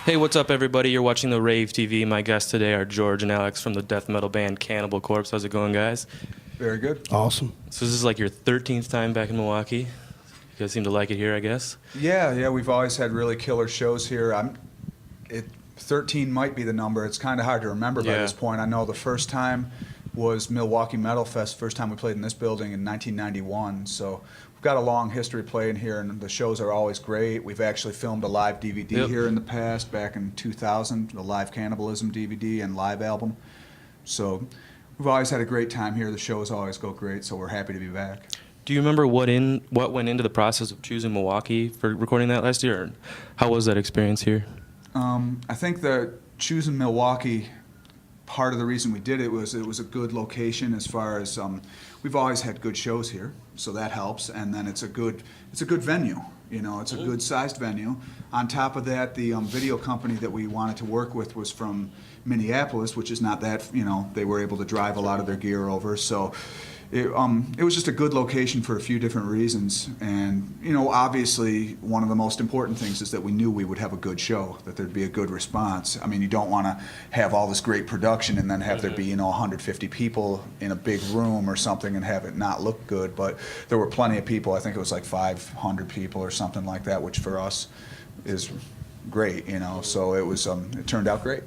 Hey, what's up, everybody? You're watching the Rave TV. My guests today are George and Alex from the death metal band Cannibal Corpse. How's it going, guys? Very good. Awesome. So this is like your 13th time back in Milwaukee. You guys seem to like it here, I guess. Yeah, we've always had really killer shows here. 13 might be the number. It's kind of hard to remember by this point. I know the first time was Milwaukee Metal Fest, first time we played in this building in 1991. So we've got a long history playing here, and the shows are always great. We've actually filmed a live DVD here in the past, back in 2000, the live Cannibalism DVD and live album. So we've always had a great time here. The shows always go great, so we're happy to be back. Do you remember what went into the process of choosing Milwaukee for recording that last year? Or how was that experience here? I think that choosing Milwaukee, part of the reason we did it was a good location as far as we've always had good shows here, so that helps. And then it's a good venue. You know, it's a good sized venue. On top of that, the video company that we wanted to work with was from Minneapolis, which is not that, they were able to drive a lot of their gear over. So it was just a good location for a few different reasons. And, obviously one of the most important things is that we knew we would have a good show, that there'd be a good response. I mean, you don't want to have all this great production and then have there be, 150 people in a big room or something and have it not look good. But there were plenty of people. I think it was like 500 people or something like that, which for us is great, so it was it turned out great.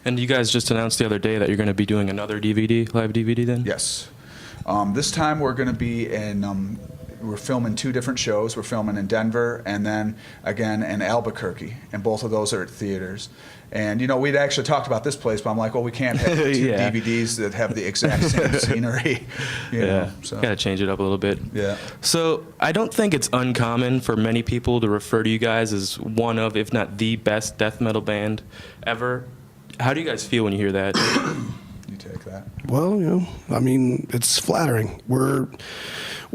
And you guys just announced the other day that you're going to be doing another live DVD then? Yes. This time we're going to be in, we're filming 2 different shows. We're filming in Denver and then again in Albuquerque, and both of those are at theaters. And we'd actually talked about this place, but I'm like, well, we can't have 2 DVDs that have the exact same scenery. So Got to change it up a little bit. Yeah. So I don't think it's uncommon for many people to refer to you guys as one of, if not the best death metal band ever. How do you guys feel when you hear that? You take that. Well, I mean, it's flattering. We're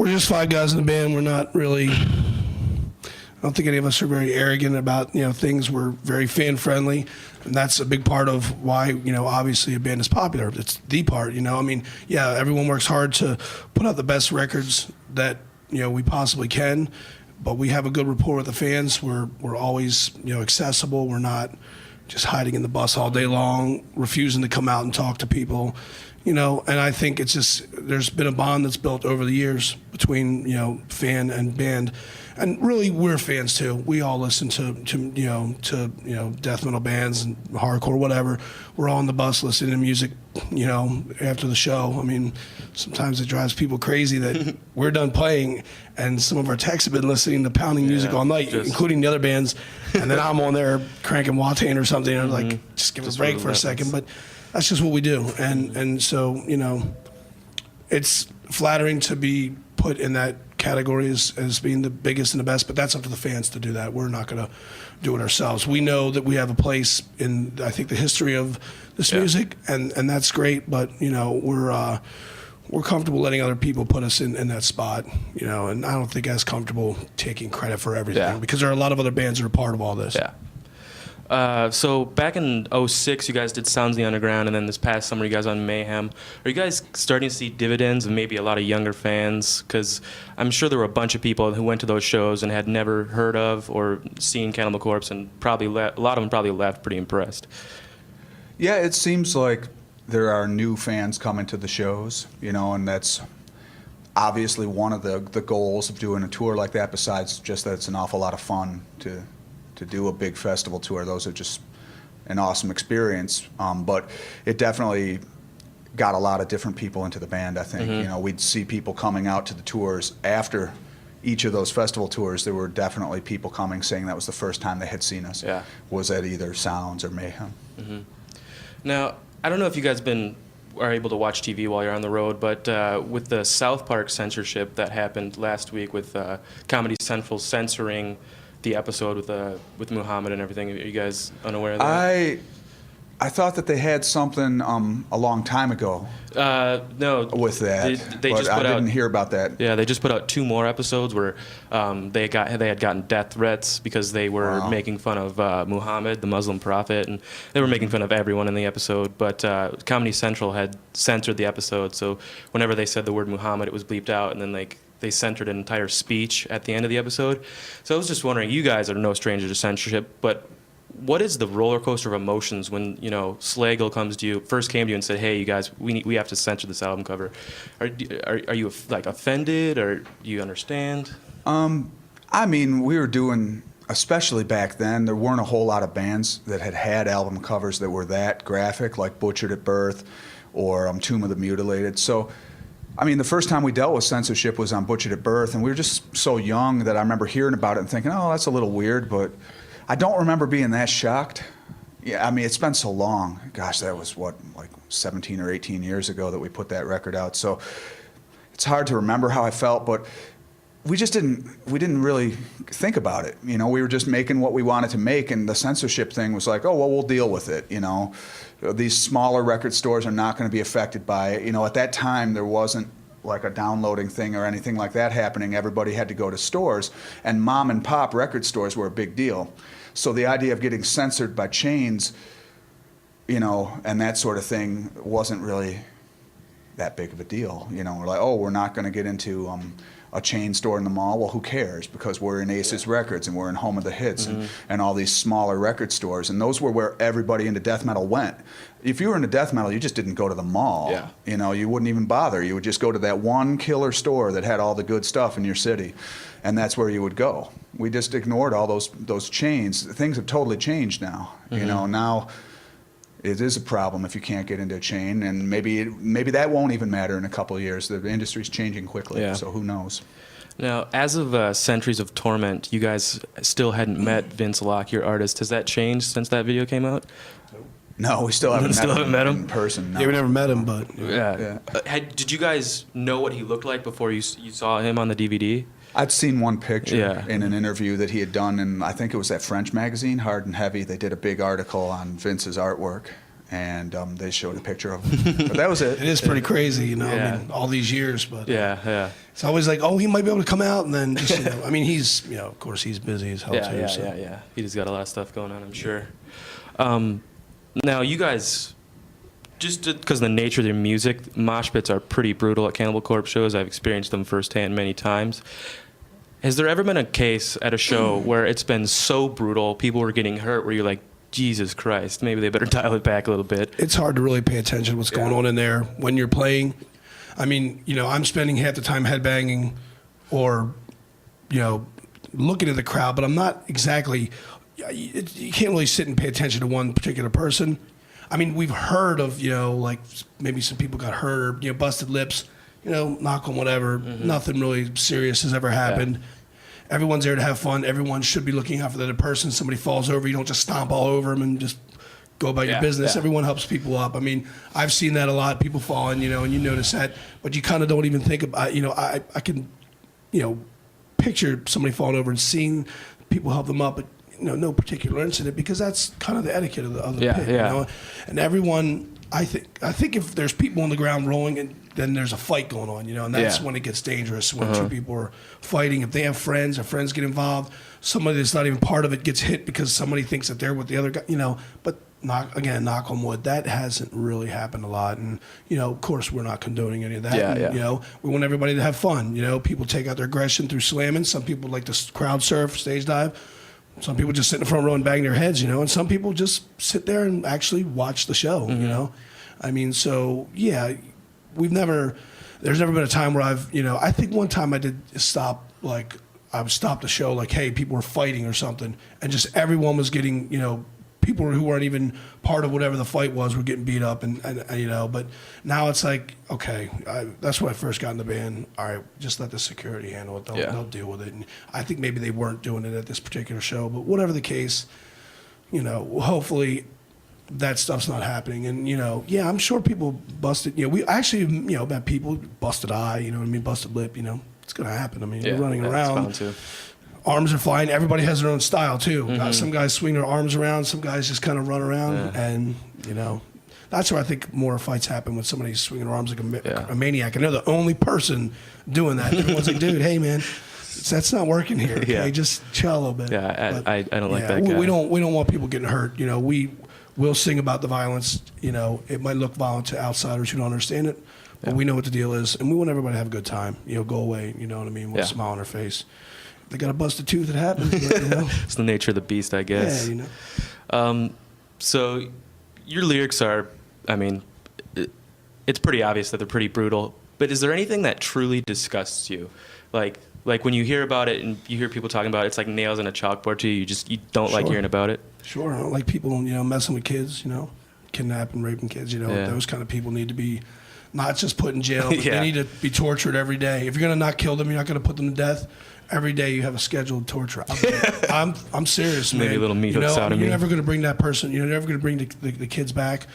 just 5 guys in the band. We're not really, I don't think any of us are very arrogant about, things. We're very fan friendly, and that's a big part of why, obviously a band is popular. It's the part, I mean, yeah, everyone works hard to put out the best records that, we possibly can, but we have a good rapport with the fans. We're always, accessible. We're not just hiding in the bus all day long, refusing to come out and talk to people, and I think it's just, there's been a bond that's built over the years between, fan and band. And really, we're fans too. We all listen to death metal bands and hardcore, whatever. We're all on the bus listening to music, after the show. I mean, sometimes it drives people crazy that we're done playing, and some of our techs have been listening to pounding music all night, including the other bands. And then I'm on there cranking Watain or something, and I'm like, just give a break for a second. But that's just what we do, and so it's flattering to be put in that category as being the biggest and the best, but that's up to the fans to do that. We're not going to do it ourselves. We know that we have a place in, I think, the history of this music, and that's great, but we're comfortable letting other people put us in that spot, and I don't think as comfortable taking credit for everything, because there are a lot of other bands that are part of all this. So back in 2006, you guys did Sounds of the Underground, and then this past summer, you guys on Mayhem. Are you guys starting to see dividends of maybe a lot of younger fans? Because I'm sure there were a bunch of people who went to those shows and had never heard of or seen Cannibal Corpse, and probably a lot of them probably left pretty impressed. Yeah, it seems like there are new fans coming to the shows, and that's obviously one of the goals of doing a tour like that, besides just that it's an awful lot of fun to do a big festival tour. Those are just an awesome experience. But it definitely got a lot of different people into the band, I think. We'd see people coming out to the tours after each of those festival tours. There were definitely people coming saying that was the first time they had seen us. Was at either Sounds or Mayhem. Now, I don't know if you guys are able to watch TV while you're on the road, but with the South Park censorship that happened last week with Comedy Central censoring the episode with Muhammad and everything, are you guys unaware of that? I thought that they had something a long time ago. No, with that, they but just put I didn't hear about that. Yeah, they just put out 2 more episodes where they had gotten death threats because they were making fun of Muhammad, the Muslim prophet, and they were making fun of everyone in the episode. But Comedy Central had censored the episode, so whenever they said the word Muhammad, it was bleeped out, and then they censored an entire speech at the end of the episode. So I was just wondering, you guys are no strangers to censorship, but what is the roller coaster of emotions when, you know, Slagle comes to you, first came to you and said, hey, you guys, we have to censor this album cover. Are you like offended, or do you understand? I mean, we were doing, especially back then, there weren't a whole lot of bands that had album covers that were that graphic, like Butchered at Birth or Tomb of the Mutilated. So, I mean, the first time we dealt with censorship was on Butchered at Birth, and we were just so young that I remember hearing about it and thinking, oh, that's a little weird, but I don't remember being that shocked. Yeah, I mean, it's been so long. Gosh, that was, what, like 17 or 18 years ago that we put that record out. So it's hard to remember how I felt, but we didn't really think about it. You know, we were just making what we wanted to make, and the censorship thing was like, oh, well, we'll deal with it, you know. These smaller record stores are not going to be affected by it. You know, at that time, there wasn't like a downloading thing or anything like that happening. Everybody had to go to stores, and mom and pop record stores were a big deal. So the idea of getting censored by chains, you know, and that sort of thing wasn't really that big of a deal. You know, we're like, oh, we're not going to get into a chain store in the mall. Well, who cares? Because we're in Aces Records, and we're in Home of the Hits, and all these smaller record stores, and those were where everybody into death metal went. If you were into death metal, you just didn't go to the mall. Yeah. You know, you wouldn't even bother. You would just go to that one killer store that had all the good stuff in your city, and that's where you would go. We just ignored all those chains. Things have totally changed now. You know, now it is a problem if you can't get into a chain, and maybe that won't even matter in a couple of years. The industry's changing quickly, so who knows? Now, as of Centuries of Torment, you guys still hadn't met Vince Locke, your artist. Has that changed since that video came out? No, we still haven't met him in person. No. Yeah, we never met him, but Yeah. Did you guys know what he looked like before you saw him on the DVD? I'd seen one picture Yeah. in an interview that he had done, and I think it was that French magazine, Hard and Heavy. They did a big article on Vince's artwork, and they showed a picture of him. But that was it. it is pretty crazy, you know. Yeah. I mean, all these years, but Yeah. it's always like, oh, he might be able to come out, and then just, you know, I mean, he's, you know, of course, he's busy as hell too. Yeah. He just got a lot of stuff going on, I'm sure. Now, you guys, just because of the nature of their music, mosh pits are pretty brutal at Cannibal Corpse shows. I've experienced them firsthand many times. Has there ever been a case at a show where it's been so brutal, people were getting hurt, where you're like, Jesus Christ, maybe they better dial it back a little bit? It's hard to really pay attention to what's going on in there when you're playing. I mean, you know, I'm spending half the time headbanging or, you know, looking at the crowd, but I'm not exactly, you can't really sit and pay attention to one particular person. I mean, we've heard of, you know, like maybe some people got hurt or, you know, busted lips, you know, knock on whatever. Nothing really serious has ever happened. Everyone's there to have fun. Everyone should be looking out for the other person. Somebody falls over, you don't just stomp all over them and just go about your business. Everyone helps people up. I mean, I've seen that a lot, people falling, you know, and you notice that, but you kind of don't even think about, you know, I can, you know, picture somebody falling over and seeing people help them up, but, you know, no particular incident, because that's kind of the etiquette of the pit, you know? And everyone, I think if there's people on the ground rolling, and then there's a fight going on, you know, and that's when it gets dangerous, when two people are fighting. If they have friends, or friends get involved, somebody that's not even part of it gets hit because somebody thinks that they're with the other guy, you know. But knock on wood, that hasn't really happened a lot. And, you know, of course, we're not condoning any of that. And, you know, we want everybody to have fun. You know, people take out their aggression through slamming. Some people like to crowd surf, stage dive. Some people just sit in the front row and bang their heads, you know, and some people just sit there and actually watch the show, you know. I mean, so, yeah, there's never been a time where I've, you know, I think one time I did stop, like, I stopped the show, like, hey, people were fighting or something, and just everyone was getting, you know, people who weren't even part of whatever the fight was were getting beat up, and you know, but now it's like, okay, that's when I first got in the band. All right, just let the security handle it. They'll deal with it. And I think maybe they weren't doing it at this particular show, but whatever the case, you know, hopefully that stuff's not happening. And, you know, yeah, I'm sure people busted, you know, we actually, you know, met people busted eye, you know what I mean, busted lip, you know, it's going to happen. I mean, you're running around. Arms are flying. Everybody has their own style, too. Some guys swing their arms around. Some guys just kind of run around. And, you know, that's where I think more fights happen, when somebody's swinging their arms like a maniac. And they're the only person doing that. Everyone's like, dude, hey, man, that's not working here. Okay? Just chill a little bit. Yeah, I don't like that guy. We don't want people getting hurt. You know, we'll sing about the violence. You know, it might look violent to outsiders who don't understand it, but we know what the deal is. And we want everybody to have a good time. You know, go away, you know what I mean, with a smile on their face. They got a busted tooth, it happens. But, you know. It's the nature of the beast, I guess. Yeah, you So your lyrics are, I mean, it's pretty obvious that they're pretty brutal. But is there anything that truly disgusts you? Like when you hear about it and you hear people talking about it, it's like nails in a chalkboard to you. You don't like Sure. hearing about it. Sure, I don't like people, messing with kids, kidnapping, raping kids, Yeah. Those kind of people need to be not just put in jail, but Yeah. they need to be tortured every day. If you're going to not kill them, you're not going to put them to death. Every day you have a scheduled torture. I'm serious, man. Maybe a little meat hook sodomy. You're never going to bring that person, you're never going to bring the kids back,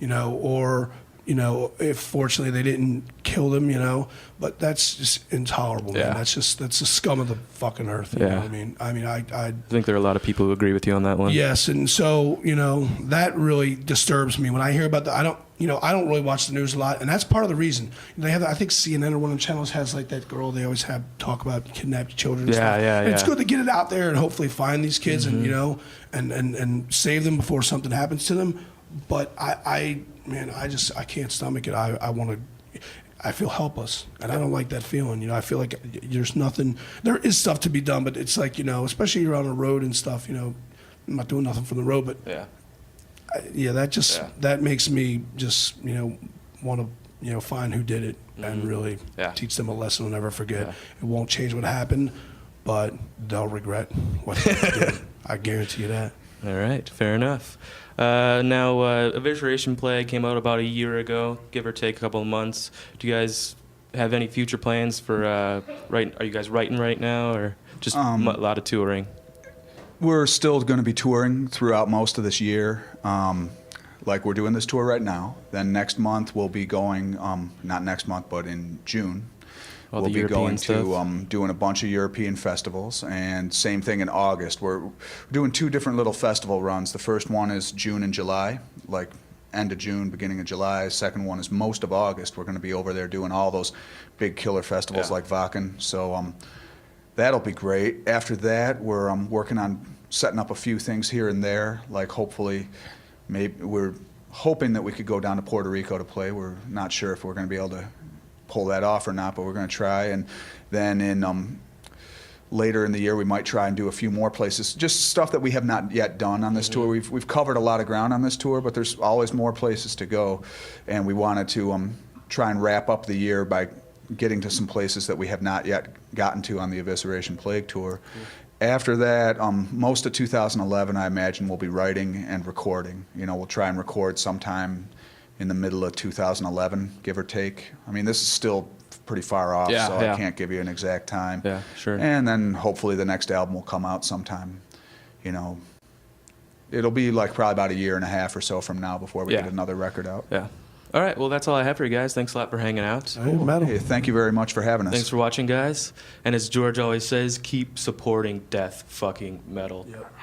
or if fortunately they didn't kill them, but that's just intolerable, Yeah. man. That's the scum of the fucking earth. You know Yeah. what I mean? I think there are a lot of people who agree with you on that one. Yes, and so that really disturbs me when I hear about I don't really watch the news a lot, and that's part of the reason they have. I think CNN or one of the channels has like that girl they always have talk about kidnapped children. And stuff. Yeah, And it's yeah. good to get it out there and hopefully find these kids and save them before something happens to them. But I can't stomach it. I feel helpless, and I don't like that feeling. I feel like there's nothing. There is stuff to be done, but it's like especially you're on the road and stuff. I'm not doing nothing from the road, but Yeah. that makes me just want to find who did it and really teach them a lesson they'll never forget. Yeah. It won't change what happened, but they'll regret what they did. I guarantee you that. All right, fair enough. Now, Evisceration Plague came out about a year ago, give or take a couple of months. Do you guys have any future plans for Are you guys writing right now, or just a lot of touring? We're still going to be touring throughout most of this year. Like we're doing this tour right now. Then next month we'll be going, not next month, but in June. All We'll the be European going stuff? to doing a bunch of European festivals, and same thing in August. We're doing two different little festival runs. The first one is June and July, like end of June, beginning of July. Second one is most of August. We're going to be over there doing all those big killer festivals like Wacken. So that'll be great. After that, we're working on setting up a few things here and there. Like hopefully, maybe we're hoping that we could go down to Puerto Rico to play. We're not sure if we're going to be able to pull that off or not, but we're going to try. And then in later in the year, we might try and do a few more places. Just stuff that we have not yet done on this tour. We've covered a lot of ground on this tour, but there's always more places to go. And we wanted to try and wrap up the year by getting to some places that we have not yet gotten to on the Evisceration Plague tour. After that, most of 2011, I imagine, we'll be writing and recording. We'll try and record sometime in the middle of 2011, give or take. I mean, this is still pretty far off, so I can't give you an exact time. Yeah, sure. And then hopefully the next album will come out sometime. It'll be like probably about a year and a half or so from now before we get another record out. Yeah. All right, well, that's all I have for you guys. Thanks a lot for hanging out. Metal. Hey, thank you very much for having us. Thanks for watching, guys. And as George always says, keep supporting death fucking metal. Yep.